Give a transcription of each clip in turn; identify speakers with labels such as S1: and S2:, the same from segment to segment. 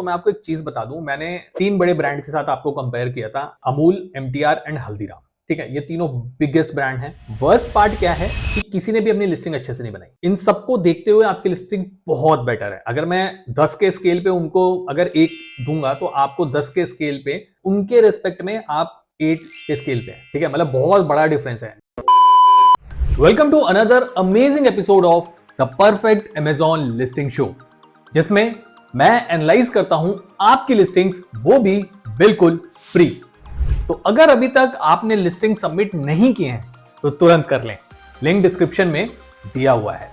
S1: तो मैं आपको एक चीज बता दूं, मैंने 3 बड़े ब्रांड के साथ आपको कंपेयर किया था, अमूल, एमटीआर एंड हल्दीराम। ठीक है, ये तीनों बिगेस्ट ब्रांड हैं। वर्स्ट पार्ट क्या है कि किसी ने भी अपनी लिस्टिंग अच्छे से नहीं बनाई। इन सबको देखते हुए आपकी लिस्टिंग बहुत बेटर है। अगर मैं 10 के स्केल पे उनको अगर 1 दूंगा तो आपको 10 के स्केल पे उनके रेस्पेक्ट में आप 8 के स्केल पे है। ठीक है, मतलब बहुत बड़ा डिफरेंस है। Welcome to another amazing episode of the perfect Amazon listing show, जिसमें मैं एनालाइज करता हूं आपकी लिस्टिंग्स, वो भी बिल्कुल फ्री। तो अगर अभी तक आपने लिस्टिंग सबमिट नहीं किए हैं तो तुरंत कर लें, लिंक डिस्क्रिप्शन में दिया हुआ है।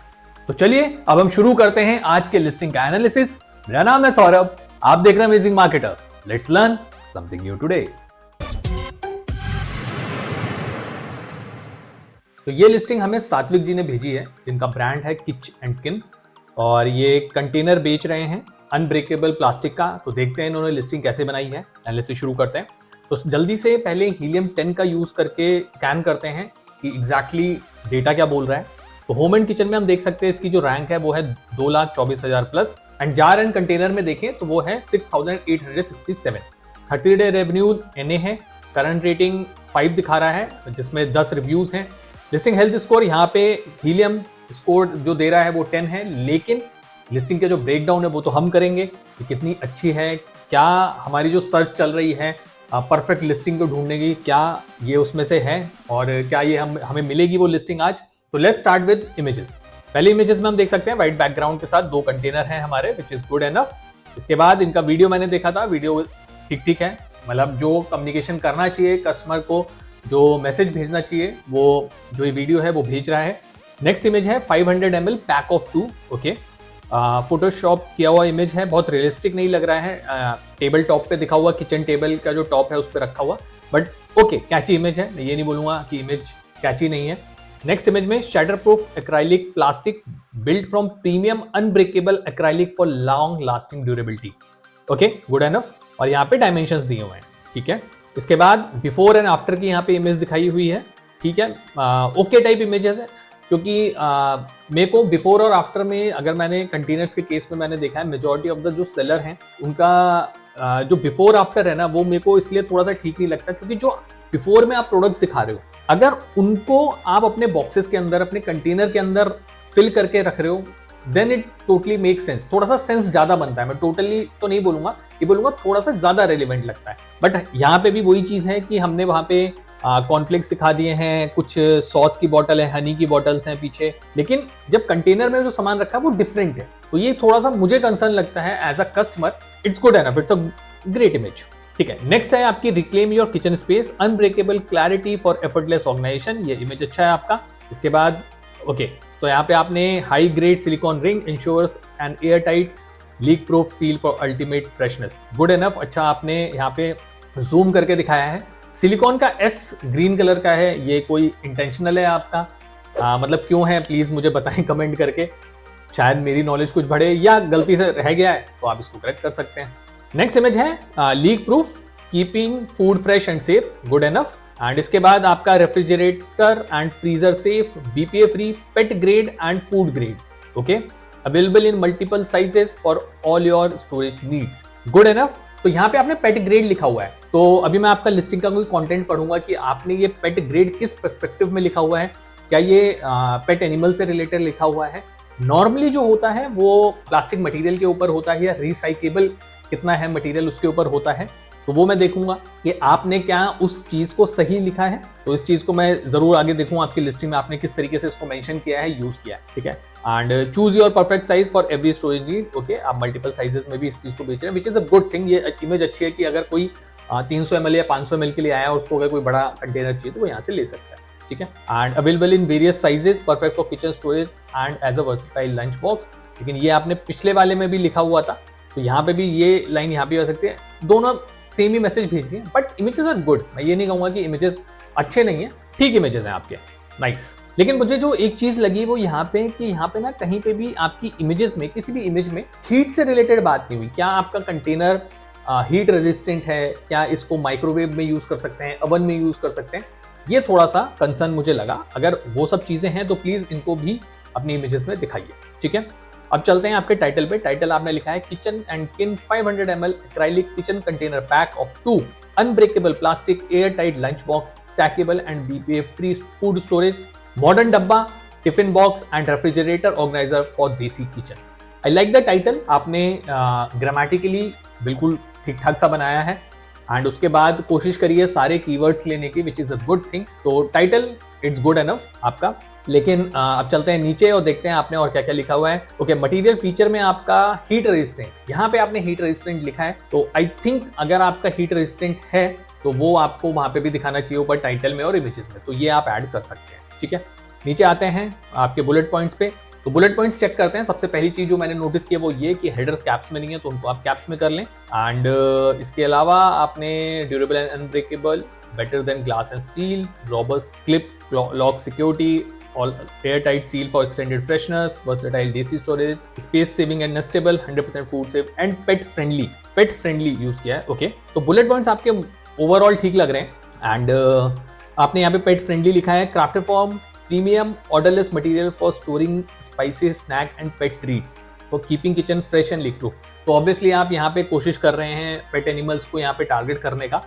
S1: तो चलिए अब हम शुरू करते हैं आज के लिस्टिंग का एनालिसिस। मेरा नाम है सौरभ, आप देख रहे हैं amazing marketer. Let's learn something new today. तो ये लिस्टिंग हमें सात्विक जी ने भेजी है, जिनका ब्रांड है किच एंड किन, और ये कंटेनर बेच रहे हैं अनब्रेकेबल प्लास्टिक का। तो देखते हैं इन्होंने लिस्टिंग कैसे बनाई है, एनालिसिस शुरू करते हैं। तो जल्दी से पहले हीलियम 10 का यूज करके स्कैन करते हैं कि एग्जैक्टली डेटा क्या बोल रहा है। तो होम एंड किचन में हम देख सकते हैं इसकी जो रैंक है वो है 2,24,000 plus, and jar and container में देखें तो वो है 6,867। 30 डे रेवेन्यू एनए है, करंट रेटिंग 5 दिखा रहा है, जिसमें 10 रिव्यूज हैं। लिस्टिंग हेल्थ स्कोर यहाँ पे हीलियम स्कोर जो दे रहा है वो 10 है, लेकिन लिस्टिंग के जो ब्रेकडाउन है वो तो हम करेंगे कि कितनी अच्छी है, क्या हमारी जो सर्च चल रही है परफेक्ट लिस्टिंग को ढूंढने की, क्या ये उसमें से है और क्या ये हमें मिलेगी वो लिस्टिंग आज। तो लेट्स स्टार्ट विद इमेजेस। पहले इमेजेस में हम देख सकते हैं व्हाइट बैकग्राउंड के साथ 2 कंटेनर हैं हमारे, विच इज गुड एनफ। इसके बाद इनका वीडियो मैंने देखा था, वीडियो ठीक ठीक है, मतलब जो कम्युनिकेशन करना चाहिए कस्टमर को, जो मैसेज भेजना चाहिए, वो जो ये वीडियो है वो भेज रहा है। नेक्स्ट इमेज है 500 ml pack of 2। Okay, Photoshop किया हुआ इमेज है, बहुत रियलिस्टिक नहीं लग रहा है। टेबल टॉप पे दिखा हुआ, किचन टेबल का जो टॉप है उस पर रखा हुआ, बट ओके कैची इमेज है, ये नहीं बोलूंगा कि इमेज कैची नहीं है। नेक्स्ट इमेज में shutter proof acrylic plastic build from premium unbreakable acrylic for long lasting durability. Okay, good enough, और यहाँ पे डायमेंशंस दिए हुए हैं। ठीक है, इसके बाद बिफोर एंड आफ्टर की यहाँ पे इमेज दिखाई हुई है। ठीक है, ओके टाइप इमेजेस है, क्योंकि मेरे को बिफोर और आफ्टर में, अगर मैंने कंटेनर्स के केस में मैंने देखा है मेजॉरिटी ऑफ द जो सेलर हैं उनका जो बिफोर आफ्टर है ना, वो मेरे को इसलिए थोड़ा सा ठीक नहीं लगता, क्योंकि जो बिफोर में आप प्रोडक्ट्स दिखा रहे हो, अगर उनको आप अपने बॉक्सेस के अंदर, अपने कंटेनर के अंदर फिल करके रख रहे हो, then it totally make sense, थोड़ा सा सेंस ज्यादा बनता है। मैं टोटली तो नहीं बोलूंगा, ये बोलूंगा थोड़ा सा ज्यादा रेलिवेंट लगता है। बट यहाँ पे भी वही चीज है कि हमने वहां पे कॉर्नफ्लेक्स दिखा दिए हैं, कुछ सॉस की बोतल है, हनी की बोतल्स हैं पीछे, लेकिन जब कंटेनर में जो सामान रखा है वो डिफरेंट है। तो ये थोड़ा सा मुझे कंसर्न लगता है as a customer. It's good enough, it's a great image. ठीक है, नेक्स्ट है आपकी reclaim your kitchen space unbreakable clarity for effortless organisation. ये इमेज अच्छा है आपका। इसके बाद ओके, तो यहाँ पे आपने high grade silicone ring ensures and air tight leak proof seal for ultimate freshness. Good enough, अच्छा आपने यहाँ पे जूम करके दिखाया है। सिलिकॉन का एस ग्रीन कलर का है, ये कोई इंटेंशनल है आपका? मतलब क्यों है, प्लीज मुझे बताएं कमेंट करके, शायद मेरी नॉलेज कुछ बढ़े, या गलती से रह गया है तो आप इसको करेक्ट कर सकते हैं। नेक्स्ट इमेज है leak proof keeping food fresh and safe. Good enough. And इसके बाद आपका refrigerator and freezer safe, BPA free, pet grade and food grade. Okay, available in multiple sizes for all your storage needs. Good enough. तो यहाँ पे आपने पेट grade लिखा हुआ है, तो अभी मैं आपका लिस्टिंग का कोई कंटेंट पढ़ूंगा कि आपने ये पेट ग्रेड किस पर्सपेक्टिव में लिखा हुआ है, क्या ये पेट एनिमल से रिलेटेड लिखा हुआ है। नॉर्मली जो होता है वो प्लास्टिक मटेरियल के ऊपर होता है, या रिसाइकेबल कितना है मटेरियल उसके ऊपर होता है, तो वो मैं देखूंगा कि आपने क्या उस चीज को सही लिखा है। तो इस चीज को मैं जरूर आगे देखूंगा आपकी लिस्टिंग में आपने किस तरीके से इसको मेंशन किया है, यूज किया है। ठीक है, and choose your perfect size for every storage need. Okay, आप मल्टीपल साइजेस में भी इस चीज को बेच रहे हैं, which is a good thing. ये इमेज अच्छी है कि अगर कोई 300 ml या 500 ml के लिए आया और उसको अगर कोई बड़ा कंटेनर चाहिए तो वो यहाँ से ले सकता है। ठीक है, and available in various sizes, perfect for kitchen storage and as a versatile lunch box. लेकिन ये आपने पिछले वाले में भी लिखा हुआ था, तो यहाँ पे भी ये लाइन यहाँ पे आ सकती है। दोनों सेम ही मैसेज भेज रही है, बट इमेजेस आर गुड। मैं ये नहीं कहूंगा कि इमेजेस अच्छे नहीं है, ठीक इमेजेस हैं आपके, नाइस। लेकिन मुझे जो एक चीज लगी वो यहाँ पे कि यहाँ पे ना कहीं पे भी आपकी इमेजेस में, किसी भी इमेज में हीट से रिलेटेड बात नहीं हुई। क्या आपका कंटेनर हीट रेजिस्टेंट है, क्या इसको माइक्रोवेव में यूज कर सकते हैं, ओवन में यूज कर सकते हैं, ये थोड़ा सा कंसर्न मुझे लगा। अगर वो सब चीजें हैं तो प्लीज इनको भी अपनी इमेजेस में दिखाइए। ठीक है, अब चलते हैं आपके टाइटल पे। टाइटल आपने लिखा है kitchen and Kin 500 ml acrylic kitchen container pack of 2 unbreakable plastic air tight lunch box stackable and BPA free food storage modern डब्बा tiffin box and refrigerator organiser for desi kitchen. I like the title. आपने grammatically बिल्कुल ठीक ठाक सा बनाया है and उसके बाद कोशिश करिए सारे कीवर्ड्स लेने की, which is a good thing. तो टाइटल इट्स गुड एनफ आपका। लेकिन अब चलते हैं नीचे और देखते हैं आपने और क्या क्या लिखा हुआ है। ओके, मटेरियल फीचर में आपका हीट रेजिस्टेंट, यहाँ पे आपने हीट रेजिस्टेंट लिखा है, तो आई थिंक अगर आपका हीट रेजिस्टेंट है तो वो आपको वहां पे भी दिखाना चाहिए ऊपर टाइटल में और इमेजेस में, तो ये आप ऐड कर सकते हैं। ठीक है, नीचे आते हैं आपके बुलेट पॉइंट्स पे। तो बुलेट पॉइंट्स चेक करते हैं। सबसे पहली चीज जो मैंने नोटिस किया वो ये कि हेडर कैप्स में नहीं है, तो उनको आप कैप्स में कर लें। एंड इसके अलावा आपने durable and unbreakable, better than glass and steel, robust clip lock security, all airtight seal for extended freshness, versatile DC storage, space saving and nestable, 100% food safe and pet friendly use किया है। Okay, तो bullet points आपके overall ठीक लग रहे हैं। And आपने यहाँ पे पेट फ्रेंडली लिखा है, crafted from premium odourless material for storing spices snack and pet treats for keeping kitchen fresh and leak proof. तो ऑब्वियसली आप यहाँ पे कोशिश कर रहे हैं पेट एनिमल्स को यहाँ पे टारगेट करने का,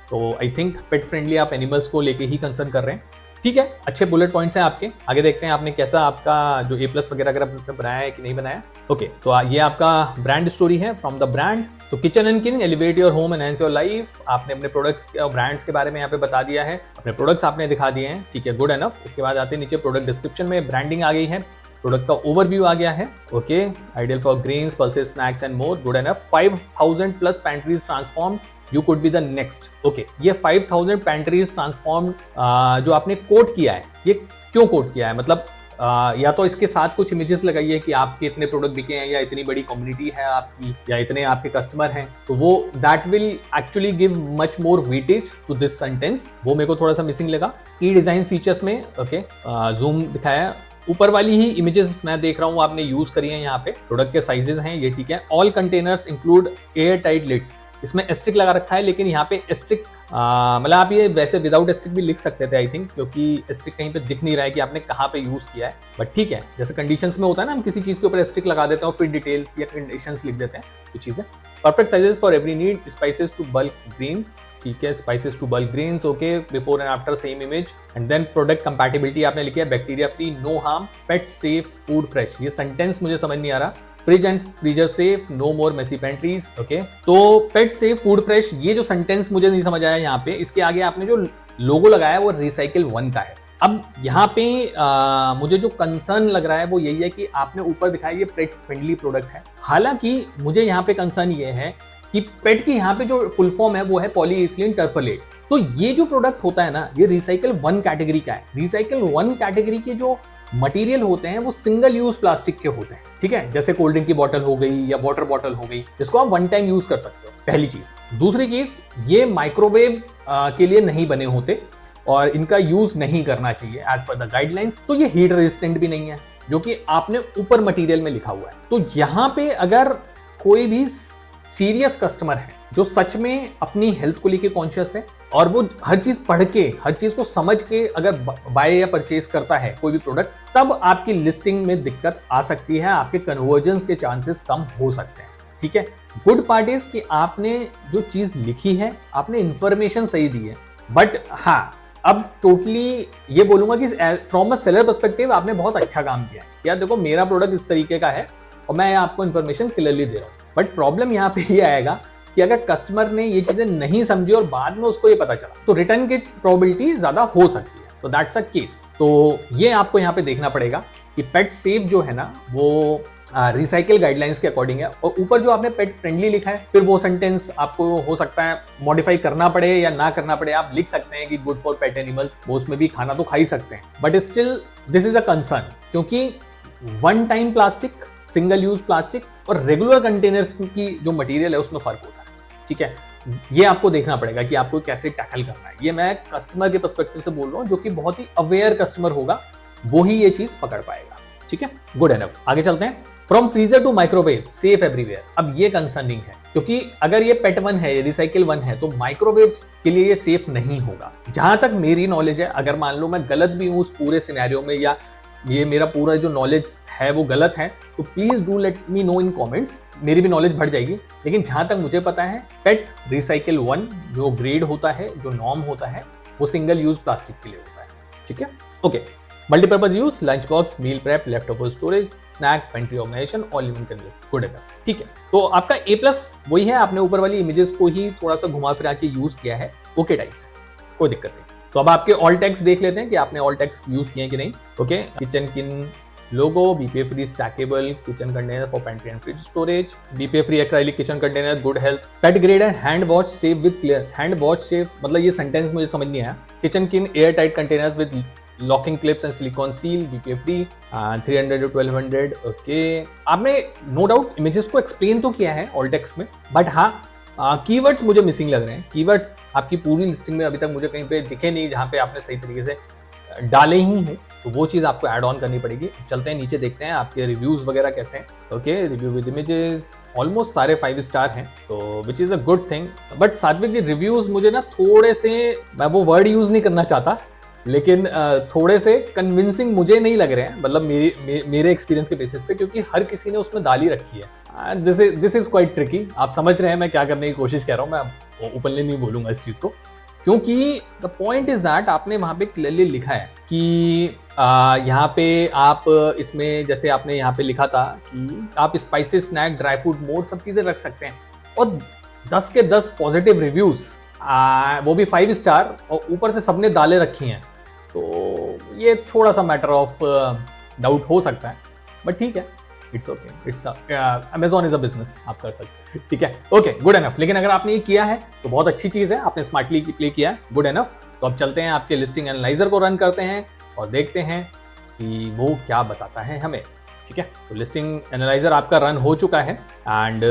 S1: तो आई थिंक पेट फ्रेंडली आप एनिमल्स को लेके ही कंसर्न कर रहे हैं। ठीक है, अच्छे बुलेट पॉइंट्स हैं आपके। आगे देखते हैं आपने कैसा आपका जो A+ वगैरह अगर आपने बनाया है कि नहीं बनाया। ओके, तो ये आपका ब्रांड स्टोरी है फ्रॉम द ब्रांड। तो किचन एंड किन elevate your home enhance your life. आपने अपने प्रोडक्ट्स और ब्रांड्स के बारे में यहाँ पे बता दिया है, अपने प्रोडक्ट्स आपने दिखा दिए हैं। ठीक है, गुड एनफ। इसके बाद आते हैं नीचे प्रोडक्ट डिस्क्रिप्शन में, ब्रांडिंग आ गई है, प्रोडक्ट का ओवरव्यू आ गया है। Okay, ideal for grains pulses snacks and more, good enough. 5000+ pantries transformed, you could be the next. Okay, ये 5000 पैंट्रीज ट्रांसफॉर्म जो आपने कोट किया है, ये क्यों कोट किया है? मतलब या तो इसके साथ कुछ इमेजेस लगाइए कि आपके इतने प्रोडक्ट बिके हैं या इतनी बड़ी कम्युनिटी है आपकी या इतने आपके कस्टमर हैं, तो वो that will actually give much more weightage to this sentence. वो मेरे को थोड़ा सा मिसिंग लगा। की डिजाइन फीचर्स में ओके, जूम दिखाया, ऊपर वाली ही इमेजेस मैं देख रहा हूँ आपने यूज करी है। यहाँ पे प्रोडक्ट के साइजेस हैं, ये ठीक है। All containers include air tight lids, इसमें एस्ट्रिक लगा रखा है, लेकिन यहाँ पे एस्ट्रिक मतलब आप ये वैसे विदाउट एस्ट्रिक भी लिख सकते थे आई थिंक, क्योंकि एस्ट्रिक कहीं पे दिख नहीं रहा है कि आपने कहाँ पे यूज किया है। बट ठीक है, जैसे कंडीशंस में होता है ना, हम किसी चीज के ऊपर एस्ट्रिक लगा देते हैं और फिर डिटेल्स या कंडीशंस लिख देते हैं, तो चीजें। Perfect sizes for every need, spices to bulk grains, ठीक है, spices to bulk grains, okay, before and after same image. And then product compatibility आपने लिखी है, bacteria free, no harm, pet safe, food fresh. ये sentence मुझे समझ नहीं आ रहा। Fridge and freezer safe, no more messy pantries. Okay, तो पेट सेफ फूड फ्रेश, ये जो सेंटेंस मुझे नहीं समझ आया यहाँ पे। इसके आगे आपने जो लोगो लगाया है वो रिसाइकिल 1 का है। अब यहाँ पे मुझे जो कंसर्न लग रहा है वो यही है कि आपने ऊपर दिखाया ये पेट फ्रेंडली प्रोडक्ट है। हालांकि मुझे यहाँ पे कंसर्न ये है कि पेट की यहाँ पे जो फुल फॉर्म है वो है पॉलीइथिलीन टर्फलेट। तो ये जो प्रोडक्ट होता है ना, ये रिसाइकिल 1 कैटेगरी का है। रिसाइकिल 1 कैटेगरी के जो मटेरियल होते हैं वो सिंगल यूज प्लास्टिक के होते हैं, ठीक है, जैसे कोल्ड ड्रिंक की बोतल हो गई या वाटर बोतल हो गई, जिसको आप 1 टाइम यूज कर सकते हो, पहली चीज। दूसरी चीज, ये माइक्रोवेव के लिए नहीं बने होते और इनका यूज नहीं करना चाहिए एज पर द गाइडलाइंस। तो ये हीट रेजिस्टेंट भी नहीं है, जो कि आपने ऊपर मटेरियल में लिखा हुआ है। तो यहाँ पे अगर कोई भी सीरियस कस्टमर है जो सच में अपनी हेल्थ को लेके कॉन्शियस है और वो हर चीज पढ़ के, हर चीज को समझ के अगर बाय या परचेज करता है कोई भी प्रोडक्ट, तब आपकी लिस्टिंग में दिक्कत आ सकती है, आपके कन्वर्जन के चांसेस कम हो सकते हैं। ठीक है, गुड पार्ट इज कि आपने जो चीज लिखी है, आपने इंफॉर्मेशन सही दी है। बट हाँ, अब टोटली ये बोलूंगा कि फ्रॉम अ सेलर पर्सपेक्टिव आपने बहुत अच्छा काम किया है। यार देखो, मेरा प्रोडक्ट इस तरीके का है और मैं आपको इन्फॉर्मेशन क्लियरली दे रहा हूँ। बट प्रॉब्लम यहाँ पे ये आएगा कि अगर कस्टमर ने ये चीजें नहीं समझी और बाद में उसको ये पता चला, तो रिटर्न की प्रोबेबिलिटी ज्यादा हो सकती है। तो दैट्स अ केस। तो ये आपको यहाँ पे देखना पड़ेगा कि पेट सेफ जो है ना, वो रिसाइकिल गाइडलाइंस के अकॉर्डिंग है। और ऊपर जो आपने पेट फ्रेंडली लिखा है, फिर वो सेंटेंस आपको हो सकता है मॉडिफाई करना पड़े या ना करना पड़े। आप लिख सकते हैं कि गुड फॉर पेट एनिमल्स, वो उसमें भी खाना तो खा ही सकते हैं, but still this is a concern, क्योंकि 1 time plastic, single use plastic और रेगुलर कंटेनर्स की जो मटेरियल है उसमें फर्क होता है। ठीक है, ये आपको देखना पड़ेगा कि आपको कैसे टैकल करना है। ये मैं कस्टमर के पर्सपेक्टिव से बोल रहा हूँ, जो कि बहुत ही अवेयर कस्टमर होगा, वो ही ये चीज पकड़ पाएगा। ठीक है, गुड एनफ। आगे चलते हैं। From freezer to microwave, safe everywhere. अब ये कंसर्निंग है, क्योंकि अगर ये पेट 1 है, ये रिसाइकिल 1 है, तो माइक्रोवेव के लिए ये सेफ नहीं होगा। जहां तक मेरी नॉलेज है, अगर मान लो मैं गलत भी हूं उस पूरे सिनेरियो में या ये मेरा पूरा जो नॉलेज है वो गलत है तो please do let me know in comments, मेरी भी नॉलेज बढ़ जाएगी। लेकिन जहां तक मुझे पता है पेट रिसाइकिल 1 जो ग्रेड होता है, जो नॉर्म होता है, वो सिंगल यूज प्लास्टिक के लिए होता है। ठीक है, okay. Multipurpose use, lunch box, meal prep, left over storage, snack, pantry organisation, all in one canvas, good enough. ठीक है, तो आपका A+ वही है, आपने ऊपर वाली इमेजेस को ही थोड़ा सा घुमा फिरा के यूज किया है, ओके टाइप से, कोई दिक्कत नहीं। तो अब आपके ऑल टैग्स देख लेते हैं कि आपने ऑल टैग्स यूज किए हैं कि नहीं। ओके, किचन किन लोगो, BPA free stackable kitchen container for pantry and fridge storage, BPA free acrylic kitchen container, good health, pet grade and hand wash safe with clear, hand wash safe मतलब ये sentence मुझे समझ नहीं आया। Kitchen किन air tight containers with locking clips and silicon seal, BPA free, 300 to 1200। Okay, आपने no doubt images को explain तो किया है ऑल टेक्स्ट में, बट हाँ कीवर्ड्स मुझे मिसिंग लग रहे हैं। कीवर्ड्स आपकी पूरी लिस्टिंग में अभी तक मुझे कहीं पे दिखे नहीं जहाँ पे आपने सही तरीके से डाले ही हैं, तो वो चीज़ आपको ऐड ऑन करनी पड़ेगी। चलते हैं नीचे, देखते हैं आपके रिव्यूज वगैरह कैसे हैं। Okay, review with images almost सारे 5 स्टार हैं, तो which is a good thing. But सात्विक जी रिव्यूज मुझे ना थोड़े से, मैं वो वर्ड यूज नहीं करना चाहता, लेकिन थोड़े से कन्विंसिंग मुझे नहीं लग रहे हैं, मतलब मेरे एक्सपीरियंस के बेसिस पे, क्योंकि हर किसी ने उसमें डाली रखी है। This is quite tricky. आप समझ रहे हैं मैं क्या करने की कोशिश कर रहा हूँ, मैं ओपनली नहीं बोलूंगा इस चीज को, क्योंकि द पॉइंट इज दैट आपने वहां पे क्लियरली लिखा है कि यहाँ पे आप इसमें, जैसे आपने यहाँ पे लिखा था कि आप स्पाइसेस, स्नैक, ड्राई फ्रूट, मोर सब चीजें रख सकते हैं, और 10 के 10 पॉजिटिव रिव्यूज, वो भी 5 स्टार, और ऊपर से सबने डाले रखी हैं, तो ये थोड़ा सा मैटर ऑफ डाउट हो सकता है, बट ठीक है, it's okay, it's Amazon is a business, आप कर सकते हैं। ठीक है, ओके, गुड एनफ। लेकिन अगर आपने ये किया है तो बहुत अच्छी चीज है, आपने स्मार्टली प्ले किया है, गुड एनफ। तो अब चलते हैं आपके लिस्टिंग एनालाइजर को रन करते हैं और देखते हैं कि वो क्या बताता है हमें। ठीक है, तो लिस्टिंग एनालाइजर आपका रन हो चुका है एंड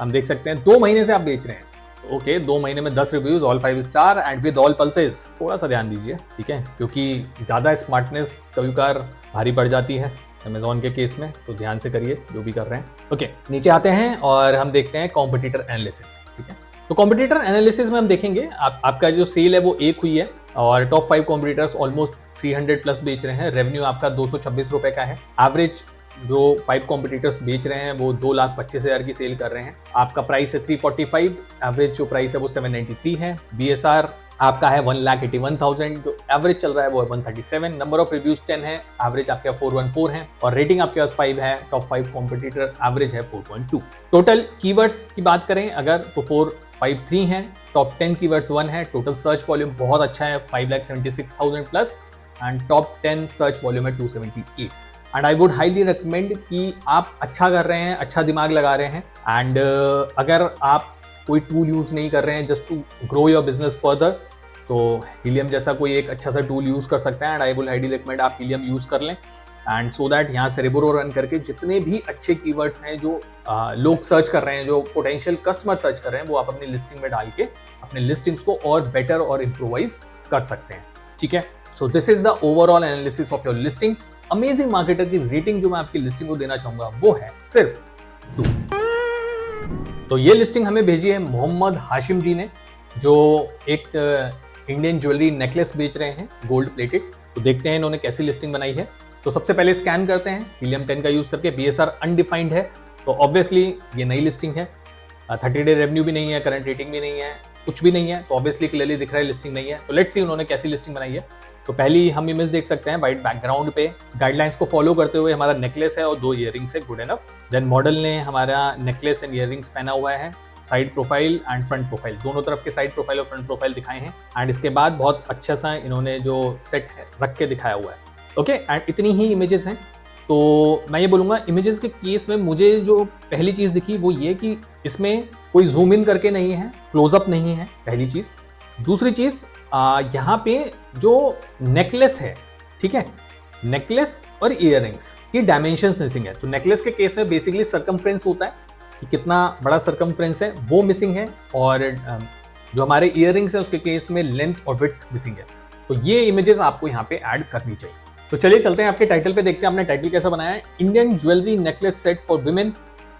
S1: हम देख सकते हैं 2 महीने से आप बेच रहे हैं। ओके, 2 महीने में 10 reviews, all 5 star and with all pulses. थोड़ा सा ध्यान दीजिए, ठीक है, क्योंकि ज्यादा स्मार्टनेस कभी कभार भारी पड़ जाती है अमेजॉन के केस में, तो ध्यान से करिए जो भी कर रहे हैं। ओके, नीचे आते हैं और हम देखते हैं कॉम्पिटिटर एनालिसिस। ठीक है, तो कॉम्पिटिटर एनालिसिस में हम देखेंगे आपका जो सेल है वो 1 हुई है और टॉप 5 कॉम्पिटिटर्स ऑलमोस्ट 300 प्लस बेच रहे हैं। रेवेन्यू आपका 226 रुपए का है। एवरेज जो 5 कॉम्पिटिटर्स बेच रहे हैं वो 2,25,000 की सेल कर रहे हैं। आपका प्राइस है 345, एवरेज जो प्राइस है वो 793 है। BSR आपका है 1,81,000, जो एवरेज चल रहा है वो 137। नंबर ऑफ रिव्यूज 10 है, एवरेज आपके 414 है, और रेटिंग आपके पास 5 है। टॉप 5 कॉम्पिटिटर एवरेज है 4.2। टोटल कीवर्ड्स की बात करें अगर तो 453 है। टॉप 10 कीवर्ड्स 1 है। टोटल सर्च वॉल्यूम बहुत अच्छा है, 5,76,000 plus, and top 10 search volume है 278। And I would highly recommend कि आप अच्छा कर रहे हैं, अच्छा दिमाग लगा रहे हैं, एंड अगर आप कोई टूल यूज नहीं कर रहे हैं just to grow your business further, तो हीलियम जैसा कोई एक अच्छा सा टूल यूज कर सकते हैं। And I would highly recommend आप हीलियम यूज कर लें, एंड सो दैट यहाँ सेरेब्रो रन करके जितने भी अच्छे कीवर्ड्स हैं जो लोग सर्च कर रहे हैं, जो पोटेंशियल कस्टमर सर्च कर रहे हैं, वो आप अपनी लिस्टिंग में डाल के अपने लिस्टिंग्स को और बेटर और इम्प्रोवाइज कर सकते हैं। ठीक है, so this is the overall analysis of your listing. Amazing marketer की रेटिंग जो मैं आपकी लिस्टिंग को देना चाहूंगा वो है सिर्फ 2। तो ये लिस्टिंग हमें भेजी है मोहम्मद हाशिम जी ने, जो एक इंडियन ज्वेलरी नेकलेस बेच रहे हैं, गोल्ड प्लेटेड। तो देखते हैं इन्होंने कैसी लिस्टिंग बनाई है। तो सबसे पहले स्कैन करते हैं हीलियम 10 का यूज करके। BSR अनडिफाइंड है, तो ऑब्वियसली ये नई लिस्टिंग है। 30 डे रेवेन्यू भी नहीं है, करंट रेटिंग भी नहीं है, कुछ भी नहीं है, तो ऑब्वियसली क्लियरली दिख रहा है लिस्टिंग नहीं है। तो लेट्स सी उन्होंने कैसी लिस्टिंग बनाई है। तो पहली हम इमेज देख सकते हैं व्हाइट बैकग्राउंड पे, गाइडलाइंस को फॉलो करते हुए हमारा नेकलेस है और 2 इयररिंग्स है, गुड एनफ। देन मॉडल ने हमारा नेकलेस एंड इयररिंग्स पहना हुआ है। Side profile and front profile, दोनों तरफ के साइड प्रोफाइल और फ्रंट प्रोफाइल दिखाए हैं। एंड इसके बाद बहुत अच्छा सा इन्होंने जो सेट रख के दिखाया हुआ है। ओके, एंड इतनी ही इमेजेस हैं। तो मैं ये बोलूंगा इमेजेस के केस में मुझे जो पहली चीज दिखी वो ये कि इसमें कोई जूम इन करके नहीं है, क्लोजअप नहीं है, पहली चीज। दूसरी चीज यहाँ पे जो नेकलेस है, ठीक है, नेकलेस और इयररिंग्स की डायमेंशंस मिसिंग है। तो नेकलेस के केस में बेसिकली सर्कमफ्रेंस होता है कि कितना बड़ा सर्कमफ्रेंस है, वो मिसिंग है, और जो हमारे इयररिंग्स है उसके केस में लेंथ और विड्थ मिसिंग है। तो ये इमेजेस आपको यहाँ पे ऐड करनी चाहिए। तो चलिए चलते हैं आपके टाइटल पे, देखते हैं आपने टाइटल कैसा बनाया है। Indian jewellery necklace set for women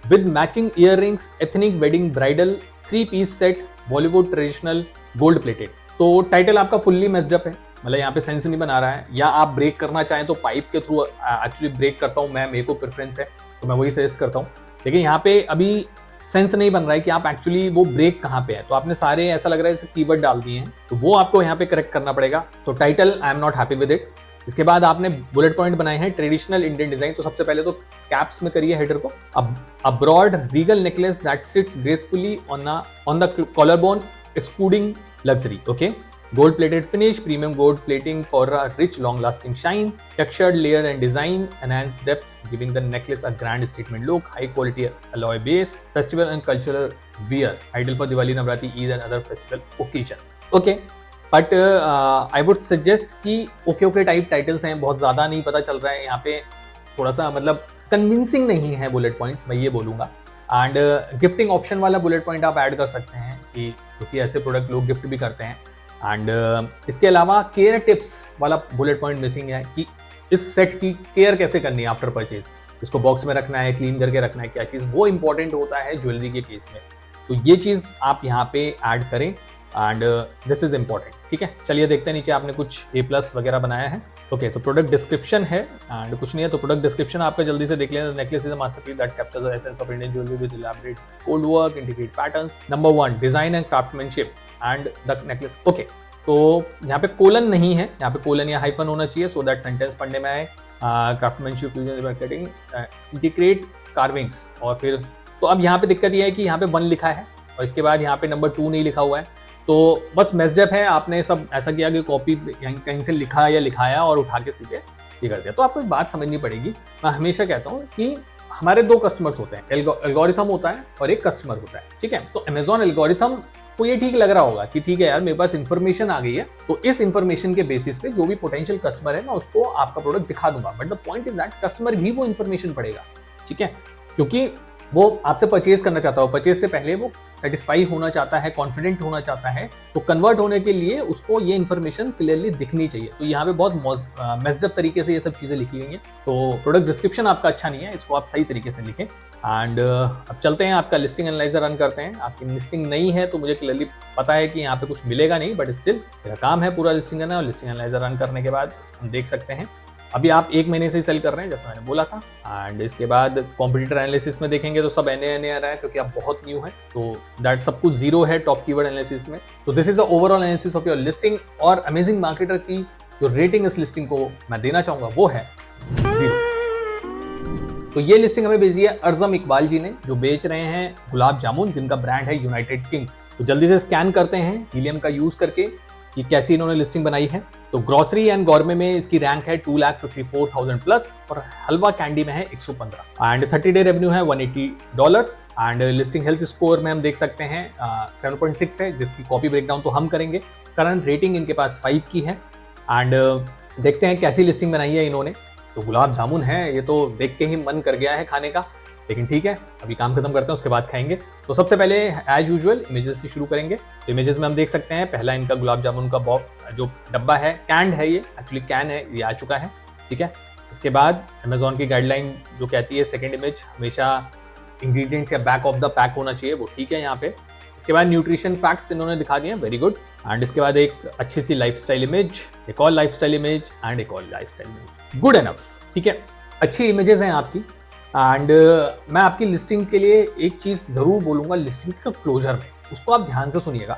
S1: with matching earrings, ethnic wedding bridal 3 piece set, Bollywood traditional gold plated. तो टाइटल आपका फुल्ली मेस्ड अप है, मतलब यहाँ पे सेंस नहीं बना रहा है, या आप ब्रेक करना चाहें तो पाइप के थ्रू एक्चुअली ब्रेक करता हूँ मैं, मेरे को प्रेफरेंस है तो मैं वही सजेस्ट करता हूँ। लेकिन यहाँ पे अभी सेंस नहीं बन रहा है कि आप एक्चुअली वो ब्रेक कहाँ पे है, तो आपने सारे ऐसा लग रहा है जैसे कीवर्ड डाल दिए हैं, तो वो आपको यहाँ पे करेक्ट करना पड़ेगा। तो title I am not happy with it. इसके बाद आपने बुलेट पॉइंट बनाए हैं ट्रेडिशनल इंडियन डिजाइन, तो सबसे पहले तो कैप्स में करिए हेडर को। अब a broad regal necklace that sits gracefully on the collar bone excluding luxury. Okay, gold plated finish, premium gold plating for a rich long lasting shine, textured layer and design, enhanced depth, giving the necklace a grand statement look, high quality alloy base, festival and cultural wear, ideal for Diwali, Navratri, Eid and other festival occasions. Okay, but I would suggest कि okay type titles हैं, बहुत ज़्यादा नहीं पता चल रहा है यहाँ पे, थोड़ा सा मतलब कन्विंसिंग नहीं है बुलेट पॉइंट्स, मैं ये बोलूँगा। एंड गिफ्टिंग ऑप्शन वाला बुलेट पॉइंट आप ऐड कर सकते हैं कि क्योंकि ऐसे प्रोडक्ट लोग गिफ्ट भी करते हैं। एंड इसके अलावा केयर टिप्स वाला बुलेट पॉइंट मिसिंग है कि इस सेट की केयर कैसे करनी है आफ्टर परचेज, इसको बॉक्स में रखना है, क्लीन करके रखना है, क्या चीज़, वो इंपॉर्टेंट होता है ज्वेलरी के केस में, तो ये चीज़ आप यहाँ पे ऐड करें एंड दिस इज इंपॉर्टेंट। ठीक है, चलिए देखते हैं नीचे आपने कुछ A+ वगैरह बनाया है। ओके, तो प्रोडक्ट डिस्क्रिप्शन है एंड कुछ नहीं है, तो प्रोडक्ट डिस्क्रिप्शन आपका जल्दी से देख लें। Necklace is a masterpiece that captures the essence of Indian jewellery with elaborate gold work, integrate patterns. Number 1 design and craftsmanship and the necklace. Okay, तो यहाँ पे कोलन नहीं है, यहाँ पे कोलन या हाइफन होना चाहिए सो दैट सेंटेंस पढ़ने में आए। Craftsmanship, fusion, marketing, integrate carvings, और फिर तो अब यहाँ पे दिक्कत ये है कि यहाँ पे 1 लिखा है और इसके बाद यहाँ पे नंबर 2 नहीं लिखा हुआ है, तो बस मेस्डअप है। आपने सब ऐसा किया कि कॉपी कहीं से लिखा या लिखाया और उठा के सीधे ये कर दिया। तो आपको एक बात समझनी पड़ेगी, मैं हमेशा कहता हूँ कि हमारे 2 कस्टमर्स होते हैं, एल्गोरिथम होता है और एक कस्टमर होता है। ठीक है, तो अमेजॉन एल्गोरिथम को ये ठीक लग रहा होगा कि ठीक है यार, मेरे पास इन्फॉर्मेशन आ गई है, तो इस इन्फॉर्मेशन के बेसिस पे जो भी पोटेंशियल कस्टमर है मैं उसको आपका प्रोडक्ट दिखा दूंगा। But the point is that customer भी वो इन्फॉर्मेशन पड़ेगा। ठीक है, क्योंकि वो आपसे परचेज करना चाहता हो, परचेज से पहले वो सेटिस्फाई होना चाहता है, कॉन्फिडेंट होना चाहता है, तो कन्वर्ट होने के लिए उसको ये इन्फॉर्मेशन क्लियरली दिखनी चाहिए। तो यहाँ पे बहुत मेस्डअप तरीके से ये सब चीजें लिखी गई हैं, तो प्रोडक्ट डिस्क्रिप्शन आपका अच्छा नहीं है, इसको आप सही तरीके से लिखें। एंड अब चलते हैं, आपका लिस्टिंग एनालाइजर रन करते हैं। आपकी लिस्टिंग नहीं है तो मुझे क्लियरली पता है कि यहाँ पे कुछ मिलेगा नहीं, बट स्टिल मेरा काम है पूरा लिस्टिंग करना, और लिस्टिंग एनालाइजर रन करने के बाद हम देख सकते हैं अभी आप 1 महीने से सेल कर रहे हैं जैसा मैंने बोला था। एंड इसके बाद कॉम्पिटिटर एनालिसिस में देखेंगे तो सब NA आ रहा है क्योंकि आप बहुत न्यू है, तो दैट सब कुछ 0 है टॉप कीवर्ड एनालिसिस में। तो this is the overall analysis of your listing, और अमेजिंग मार्केटर की जो रेटिंग इस लिस्टिंग को मैं देना चाहूंगा वो है 0। तो ये लिस्टिंग हमें भेजी है अर्जम इकबाल जी ने, जो बेच रहे हैं गुलाब जामुन, जिनका ब्रांड है यूनाइटेड किंग्स। तो जल्दी से स्कैन करते हैं हीलियम का यूज करके कि कैसी इन्होंने लिस्टिंग बनाई है। तो ग्रोसरी एंड गॉर्मे में इसकी रैंक है 2,54,000 प्लस, और हलवा कैंडी में है 115, एंड 30 डे रेवेन्यू है $180। एंड लिस्टिंग हेल्थ स्कोर में हम देख सकते हैं 7.6 है, जिसकी कॉपी ब्रेकडाउन तो हम करेंगे। करंट रेटिंग इनके पास 5 की है। एंड देखते हैं कैसी लिस्टिंग बनाई है इन्होंने। तो गुलाब जामुन है, ये तो देख के ही मन कर गया है खाने का, लेकिन ठीक है अभी काम खत्म करते हैं उसके बाद खाएंगे। तो सबसे पहले एज यूजुअल इमेजेस से शुरू करेंगे। तो इमेजेस में हम देख सकते हैं पहला इनका गुलाब जामुन का जो डब्बा है, कैंड है, ये एक्चुअली कैन है, ये आ चुका है। ठीक है, इसके बाद अमेजोन की गाइडलाइन जो कहती है सेकंड इमेज हमेशा इंग्रेडिएंट्स या बैक ऑफ द पैक होना चाहिए, वो ठीक है यहाँ पे। इसके बाद न्यूट्रिशन फैक्ट्स इन्होंने दिखा दिए, वेरी गुड। एंड इसके बाद एक अच्छी सी लाइफस्टाइल इमेज, एक और लाइफस्टाइल इमेज एंड एक और लाइफस्टाइल इमेज, गुड एनफ। ठीक है, अच्छी इमेजेस हैं आपकी। एंड मैं आपकी लिस्टिंग के लिए एक चीज़ ज़रूर बोलूँगा, लिस्टिंग के क्लोजर में उसको आप ध्यान से सुनिएगा,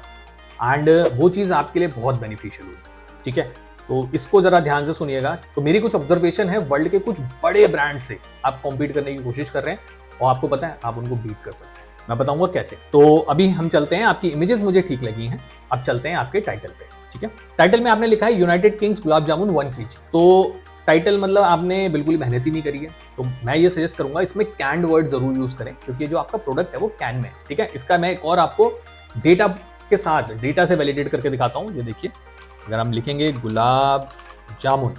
S1: एंड वो चीज़ आपके लिए बहुत बेनिफिशियल होगी। ठीक है, तो इसको ज़रा ध्यान से सुनिएगा। तो मेरी कुछ ऑब्जर्वेशन है, वर्ल्ड के कुछ बड़े ब्रांड से आप कॉम्पीट करने की कोशिश कर रहे हैं और आपको पता है आप उनको बीट कर सकते हैं। मैं बताऊंगा कैसे। तो अभी हम चलते हैं, आपकी इमेजेस मुझे ठीक लगी हैं, अब चलते हैं आपके टाइटल पे। ठीक है, टाइटल में आपने लिखा है United Kings gulab jamun 1 kg। तो टाइटल मतलब आपने बिल्कुल मेहनत ही नहीं करी है, तो मैं ये सजेस्ट करूंगा इसमें कैंड वर्ड जरूर यूज करें, क्योंकि जो आपका प्रोडक्ट है वो कैन में। ठीक है, इसका मैं एक और आपको डेटा के साथ डेटा से वैलिडेट करके दिखाता हूँ। ये देखिए, अगर हम लिखेंगे गुलाब जामुन,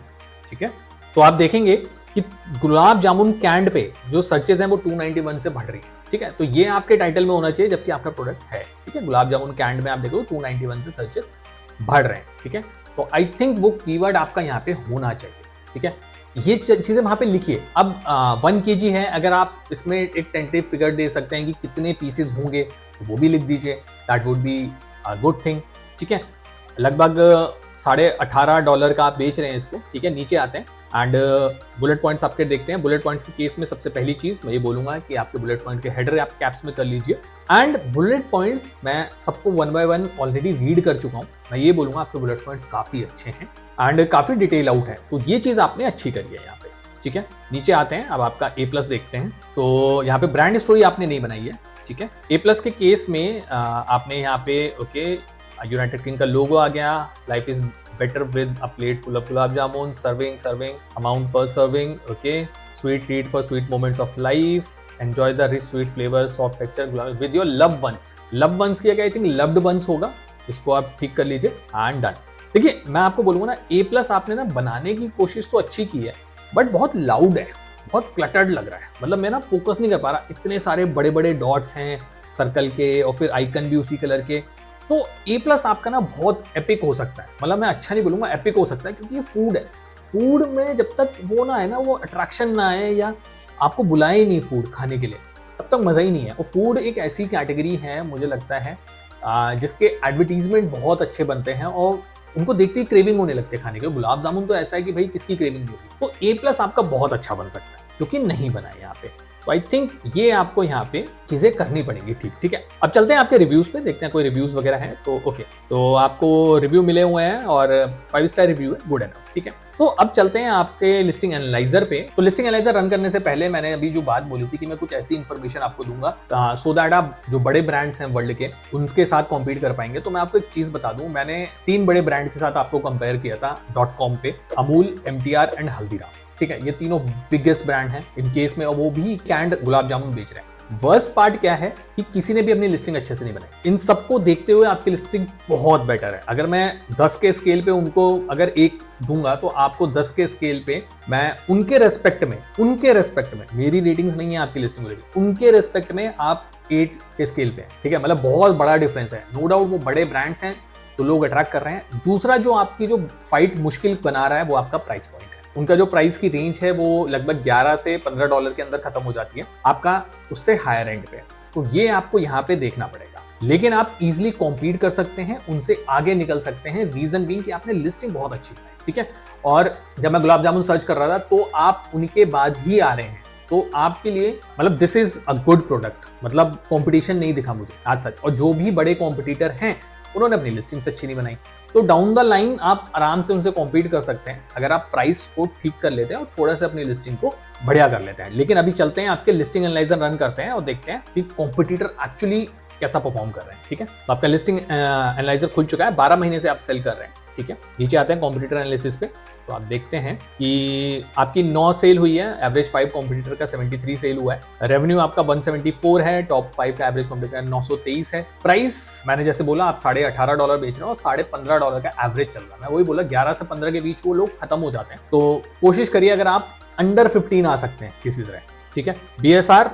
S1: ठीक है, तो आप देखेंगे कि गुलाब जामुन कैंड पे जो सर्चेज हैं वो 291 से बढ़ रही है। ठीक है, तो ये आपके टाइटल में होना चाहिए जबकि आपका प्रोडक्ट है। ठीक है, गुलाब जामुन कैंड में आप देखो 291 से सर्चेज बढ़ रहे हैं। ठीक है, तो आई थिंक वो कीवर्ड आपका यहाँ पे होना चाहिए। ठीक है, ये चीजें वहां पे लिखिए। अब 1 kg है, अगर आप इसमें एक टेंटेटिव फिगर दे सकते हैं कि कितने पीसेस होंगे तो वो भी लिख दीजिए, that would be a good thing. ठीक है, लगभग $18.5 का आप बेच रहे हैं इसको, ठीक है। नीचे आते हैं एंड बुलेट पॉइंट्स आपके देखते हैं। बुलेट पॉइंट्स के केस में सबसे पहली चीज मैं ये बोलूंगा कि आपके बुलेट पॉइंट के हेडर आप कैप्स में कर लीजिए। एंड बुलेट पॉइंट्स मैं सबको 1 बाय 1 ऑलरेडी रीड कर चुका हूँ। मैं ये बोलूंगा आपके बुलेट पॉइंट्स काफी अच्छे हैं एंड काफी डिटेल आउट है, तो ये चीज आपने अच्छी करी है यहाँ पे, ठीक है। नीचे आते हैं, अब आपका A+ देखते हैं। तो यहाँ पे ब्रांड स्टोरी आपने नहीं बनाई है, ठीक है। A+ के केस में आपने यहाँ पे ओके यूनाइटेड किंग का लोगो आ गया। Life is better with a plate full of gulab jamun, serving amount per serving, okay. Sweet treat for sweet moments of life, enjoy the rich sweet flavour, soft texture gulab with your love once. Love once की I think loved ones होगा, इसको आप ठीक कर लीजिए and done. देखिए मैं आपको बोलूंगा ना, A+ आपने ना बनाने की कोशिश तो अच्छी की है, बट बहुत लाउड है, बहुत क्लटर्ड लग रहा है। मतलब मैं ना फोकस नहीं कर पा रहा, इतने सारे बड़े बड़े डॉट्स हैं सर्कल के और फिर आइकन भी उसी कलर के। तो A+ आपका ना बहुत एपिक हो सकता है, मतलब मैं अच्छा नहीं बोलूंगा, एपिक हो सकता है, क्योंकि ये फूड है। फूड में जब तक वो ना है ना, वो अट्रैक्शन ना आए या आपको बुलाए नहीं फूड खाने के लिए, तब तक मजा ही नहीं है। और फूड एक ऐसी कैटेगरी है मुझे लगता है जिसके एडवर्टीजमेंट बहुत अच्छे बनते हैं और उनको देखते ही क्रेविंग होने लगते हैं खाने के। गुलाब जामुन तो ऐसा है कि भाई किसकी क्रेविंग नहीं होगी। तो A+ आपका बहुत अच्छा बन सकता है, जो कि नहीं बना है यहाँ पे। तो आई थिंक ये आपको यहाँ पे चीजें करनी पड़ेंगी, ठीक है। अब चलते हैं आपके रिव्यूज पे, देखते हैं कोई रिव्यूज वगैरह हैं तो ओके। तो आपको रिव्यू मिले हुए हैं और 5 स्टार रिव्यू है, गुड एनफ, ठीक है। तो अब चलते हैं आपके लिस्टिंग एनालाइजर पे। तो लिस्टिंग एनालाइजर रन करने से पहले मैंने अभी जो बात बोली थी कि मैं कुछ ऐसी इंफॉर्मेशन आपको दूंगा सो दैट आप जो बड़े ब्रांड्स हैं वर्ल्ड के उनके साथ कॉम्पीट कर पाएंगे। तो मैं आपको एक चीज बता दूं, मैंने 3 बड़े ब्रांड के साथ आपको कंपेयर किया था .com पे, अमूल, MTR एंड हल्दीराम, ठीक है। ये तीनों बिगेस्ट ब्रांड हैं इन केस में, और वो भी कैंड गुलाब जामुन बेच रहे हैं। वर्स्ट पार्ट क्या है कि किसी ने भी अपनी लिस्टिंग अच्छे से नहीं बनाई। इन सबको देखते हुए आपकी लिस्टिंग बहुत बेटर है। अगर मैं 10 के स्केल पे उनको अगर 1 दूंगा तो आपको 10 के स्केल पे मैं उनके रेस्पेक्ट में मेरी रेटिंग्स नहीं है आपकी लिस्टिंग में, उनके रेस्पेक्ट में आप 8 के स्केल पे, ठीक है। मतलब बहुत बड़ा डिफरेंस है। नो डाउट वो बड़े ब्रांड्स हैं तो लोग अट्रैक्ट कर रहे हैं। दूसरा जो आपकी जो फाइट मुश्किल बना रहा है वो आपका प्राइस पॉइंट है। उनका जो प्राइस की रेंज है वो लगभग $11 से $15 के अंदर खत्म हो जाती है, आपका उससे हायर एंड पे। तो ये आपको यहाँ पे देखना पड़ेगा, लेकिन आप इजीली कॉम्पीट कर सकते हैं, उनसे आगे निकल सकते हैं। रीजन बीइंग कि आपने लिस्टिंग बहुत अच्छी बनाई, ठीक है। और जब मैं गुलाब जामुन सर्च कर रहा था तो आप उनके बाद ही आ रहे हैं, तो आपके लिए मतलब this is a good product. मतलब कंपटीशन नहीं दिखा मुझे आज सच। और जो भी बड़े कॉम्पिटिटर हैं उन्होंने अपनी लिस्टिंग अच्छी नहीं बनाई, तो डाउन द लाइन आप आराम से उनसे कॉम्पीट कर सकते हैं अगर आप प्राइस को ठीक कर लेते हैं और थोड़ा सा अपनी लिस्टिंग को बढ़िया कर लेते हैं। लेकिन अभी चलते हैं आपके लिस्टिंग एनालाइजर रन करते हैं और देखते हैं कि कॉम्पिटिटर एक्चुअली कैसा परफॉर्म कर रहे हैं, ठीक है। तो आपका लिस्टिंग एनालाइजर खुल चुका है, 12 महीने से आप सेल कर रहे हैं, ठीक है। नीचे आते हैं कॉम्पिटिटर एनालिसिस पे, तो आप देखते हैं कि आपकी 9 सेल हुई है, एवरेज 5 कॉम्पिटिटर का 73 सेल हुआ है। रेवेन्यू आपका 174 है, टॉप 5 का एवरेज कॉम्पिटिटर 923 है। प्राइस मैंने जैसे बोला आप $18.5 बेच रहे हो और $15.5 का एवरेज चल रहा है। मैं वही बोला 11 से 15 के बीच वो लोग खत्म हो जाते हैं, तो कोशिश करिए अगर आप अंडर 15 आ सकते हैं किसी तरह, ठीक है। BSR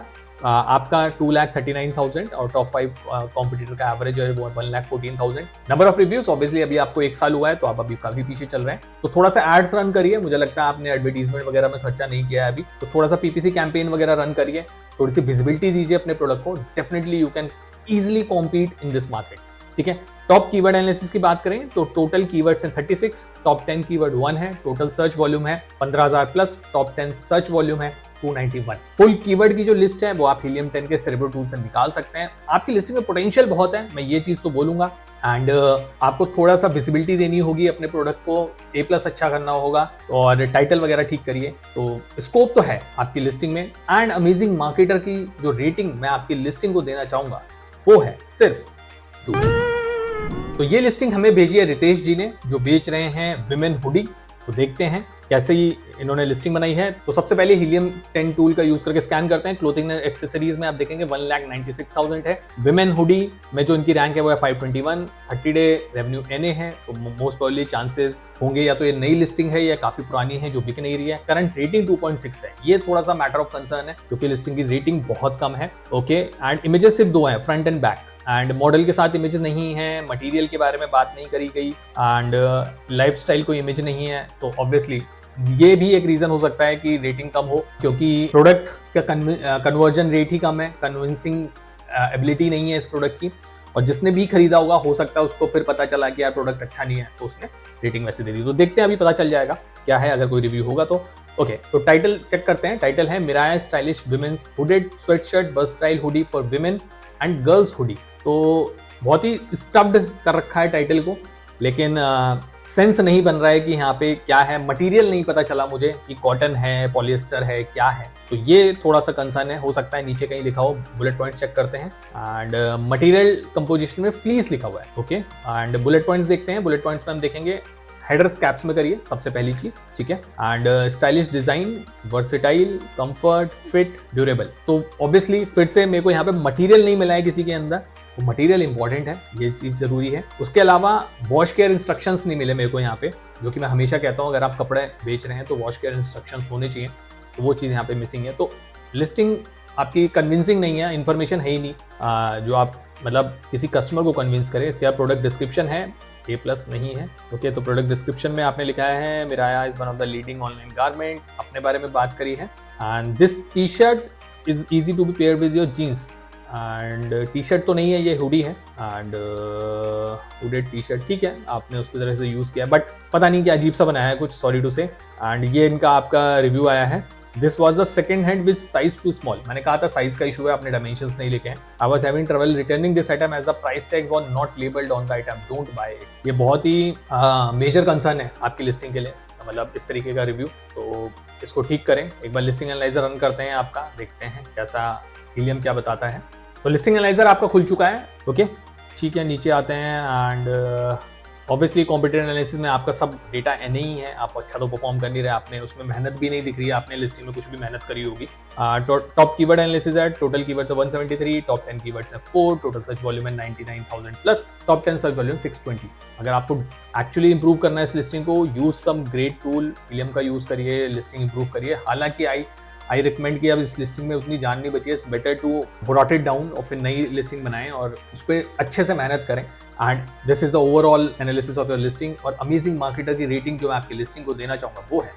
S1: आपका 2,39,000 और टॉप 5 कॉम्पिटिटर का एवरेज जो है वो 1,14,000। नंबर ऑफ रिव्यूज ऑब्वियसली अभी आपको 1 साल हुआ है तो आप अभी काफी पीछे चल रहे हैं, तो थोड़ा सा एड्स रन करिए। मुझे लगता है आपने एडवर्टीजमेंट वगैरह में खर्चा नहीं किया है अभी, तो थोड़ा सा PPC कैंपेन वगैरह रन करिए, थोड़ी सी विजिबिलिटी दीजिए अपने प्रोडक्ट को। Definitely you can easily compete in this market, ठीक है। टॉप कीवर्ड एनालिसिस की बात करें तो टोटल कीवर्ड्स हैं 36, टॉप 10 कीवर्ड 1 है, टोटल सर्च वॉल्यूम है 15,000 प्लस, टॉप 10 सर्च वॉल्यूम है 291। फुल कीवर्ड की जो लिस्ट है वो आप हीलियम 10 के सेरेब्रो टूल से निकाल सकते हैं। आपकी लिस्टिंग में पोटेंशियल बहुत है, मैं ये चीज तो बोलूंगा। एंड आपको थोड़ा सा विजिबिलिटी देनी होगी अपने प्रोडक्ट को, A+ अच्छा करना होगा और टाइटल वगैरह ठीक करिए, तो स्कोप तो है आपकी लिस्टिंग में। एंड अमेजिंग मार्केटर की जो रेटिंग मैं आपकी लिस्टिंग को देना चाहूंगा वो है सिर्फ 2। तो ये लिस्टिंग हमें भेजी है रितेश जी ने, जो बेच रहे हैं विमेन हुडी। तो देखते हैं कैसे ही इन्होंने लिस्टिंग बनाई है। तो सबसे पहले हीलियम 10 टूल का यूज करके स्कैन करते हैं। क्लोथिंग एंड एक्सेसरीज में आप देखेंगे 1,96,000 है। विमेन हुडी में जो इनकी रैंक है वो है 521, 30 डे रेवेन्यू NA है, तो मोस्ट प्रोबेबली चांसेस होंगे या तो ये नई लिस्टिंग है या काफी पुरानी है जो बिक नहीं रही है। करंट रेटिंग 2.6 है, ये थोड़ा सा मैटर ऑफ कंसर्न है क्योंकि लिस्टिंग की रेटिंग बहुत कम है, ओके। एंड इमेजेस सिर्फ 2 हैं, front end back, and model के साथ इमेजेस नहीं है, मटेरियल के बारे में बात नहीं करी गई, एंड लाइफस्टाइल कोई इमेज नहीं है। तो ऑब्वियसली ये भी एक रीजन हो सकता है कि रेटिंग कम हो, क्योंकि प्रोडक्ट का कन्वर्जन रेट ही कम है, कन्विंसिंग एबिलिटी नहीं है इस प्रोडक्ट की। और जिसने भी खरीदा होगा हो सकता है उसको फिर पता चला कि यार प्रोडक्ट अच्छा नहीं है तो उसने रेटिंग वैसे दे दी। तो देखते हैं, अभी पता चल जाएगा क्या है अगर कोई रिव्यू होगा तो। ओके, तो टाइटल चेक करते हैं। टाइटल है Miraya stylish women's hooded sweatshirt versatile hoodie for women and girls hoodie. तो बहुत ही स्टफ्ड कर रखा है टाइटल को, लेकिन सेंस नहीं बन रहा है कि यहाँ पे क्या है। मटेरियल नहीं पता चला मुझे कि कॉटन है, पॉलिएस्टर है, क्या है, तो ये थोड़ा सा कंसर्न है। हो सकता है नीचे कहीं लिखा हो, बुलेट पॉइंट्स चेक करते हैं। एंड मटेरियल कंपोजिशन में फ्लीस लिखा हुआ है। ओके, एंड बुलेट पॉइंट्स देखते हैं। बुलेट पॉइंट्स में हम देखेंगे हेडर्स कैप्स में करिए सबसे पहली चीज, ठीक है। And stylish design, versatile, comfort, fit, durable. तो ऑब्वियसली फिर से मेरे को यहाँ पे मटेरियल नहीं मिला है किसी के अंदर, तो मटेरियल इंपॉर्टेंट है, ये चीज जरूरी है। उसके अलावा वॉश केयर इंस्ट्रक्शंस नहीं मिले मेरे को यहाँ पे, जो कि मैं हमेशा कहता हूँ अगर आप कपड़े बेच रहे हैं तो वॉश केयर इंस्ट्रक्शंस होने चाहिए, तो वो चीज़ यहाँ पे मिसिंग है। तो लिस्टिंग आपकी कन्विंसिंग नहीं है, इन्फॉर्मेशन है ही नहीं जो आप मतलब किसी कस्टमर को कन्विंस करें। इसके बाद प्रोडक्ट डिस्क्रिप्शन है, A+ नहीं है। ओके, तो प्रोडक्ट डिस्क्रिप्शन में आपने लिखा है Miraya is one of the leading online garment, अपने बारे में बात करी है। And this T shirt is easy to be pair with your jeans. And T shirt तो नहीं है, ये हुडी है। एंड हुडेड टी शर्ट, ठीक है, आपने उसकी तरह से यूज किया, बट पता नहीं क्या अजीब सा बनाया है कुछ, सॉरी टू से। एंड ये इनका आपका रिव्यू आया है। This was the second hand with size too small. मैंने कहा था साइज का इशू है, आपने डायमेंशंस नहीं लिखे हैं। I was having trouble returning this item as the price tag was not labelled on the item, don't buy it. ये बहुत ही मेजर कंसर्न है आपकी लिस्टिंग के लिए, मतलब इस तरीके का रिव्यू। तो इसको ठीक करें, एक बार लिस्टिंग एनालाइजर रन करते हैं आपका, देखते हैं कैसा हीलियम क्या बताता है। तो लिस्टिंग एनालाइजर आपका खुल चुका है। ओके, ठीक है, नीचे आते हैं। एंड ऑब्वियसली कॉम्पिटिटिव एनालिसिस में आपका सब डेटा एन ही है, आप अच्छा तो परफॉर्म कर नहीं रहे, आपने उसमें मेहनत भी नहीं दिख रही है, आपने लिस्टिंग में कुछ भी मेहनत करी होगी। टॉप कीवर्ड एनालिसिस है, टोटल कीवर्ड्स है 173, टॉप 10 कीवर्ड्स है 4, टोटल सर्च वॉल्यूम है 99,000 प्लस, टॉप 10 सर्च वॉल्यूम 620। अगर आपको एक्चुअली इंप्रूव करना है इस लिस्टिंग को, use some great tool, Helium का यूज करिए, लिस्टिंग इंप्रूव करिए। हालांकि आई रिकमेंड कि अब इस लिस्टिंग में उतनी जान नहीं बची है, better to brought it down और फिर नई लिस्टिंग बनाएं और उस पर अच्छे से मेहनत करें। And this is the overall analysis of your listing. और अमेजिंग मार्केटर की रेटिंग जो मैं आपकी लिस्टिंग को देना चाहूंगा वो है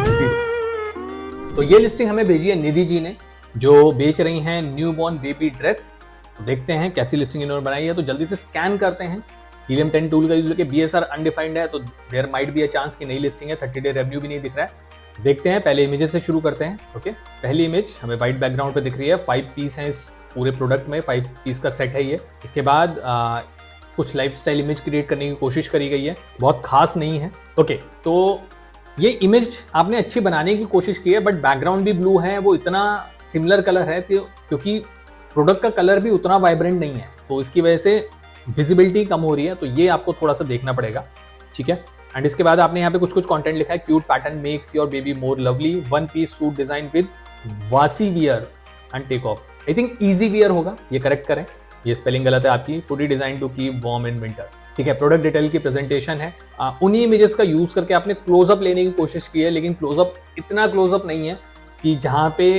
S1: 0। तो ये लिस्टिंग हमें भेजी है निधि जी ने, जो बेच रही हैं न्यूबॉर्न बेबी ड्रेस। तो देखते हैं कैसी लिस्टिंग इन्होंने बनाई है। तो जल्दी से स्कैन करते हैं। हीलियम 10 टूल का यूज करके BSR अनडिफाइंड है, तो there might be a chance कि नई लिस्टिंग है। 30 डे रेवेन्यू भी नहीं दिख रहा है। देखते हैं, पहले इमेजेस से शुरू करते हैं। ओके, पहली इमेज हमें व्हाइट बैकग्राउंड पे दिख रही है। 5 पीस हैं इस पूरे प्रोडक्ट में, 5 पीस का सेट है ये। इसके बाद कुछ लाइफस्टाइल इमेज क्रिएट करने की कोशिश करी गई है, बहुत खास नहीं है। ओके, तो ये इमेज आपने अच्छी बनाने की कोशिश की है, बट बैकग्राउंड भी ब्लू है, वो इतना सिमिलर कलर है क्योंकि प्रोडक्ट का कलर भी उतना वाइब्रेंट नहीं है, तो इसकी वजह से विजिबिलिटी कम हो रही है। तो ये आपको थोड़ा सा देखना पड़ेगा, ठीक है। एंड इसके बाद आपने यहाँ पे कुछ कंटेंट लिखा है। Cute pattern makes your baby more lovely, one piece suit design with easy wear and take off. I think easy wear होगा, ये करेक्ट करें, ये स्पेलिंग गलत है आपकी। Foodie design to keep warm in winter, ठीक है। प्रोडक्ट डिटेल की प्रेजेंटेशन है। उन्हीं इमेजेस का यूज करके आपने क्लोजअप लेने की कोशिश की है, लेकिन क्लोजअप इतना क्लोजअप नहीं है कि जहां पे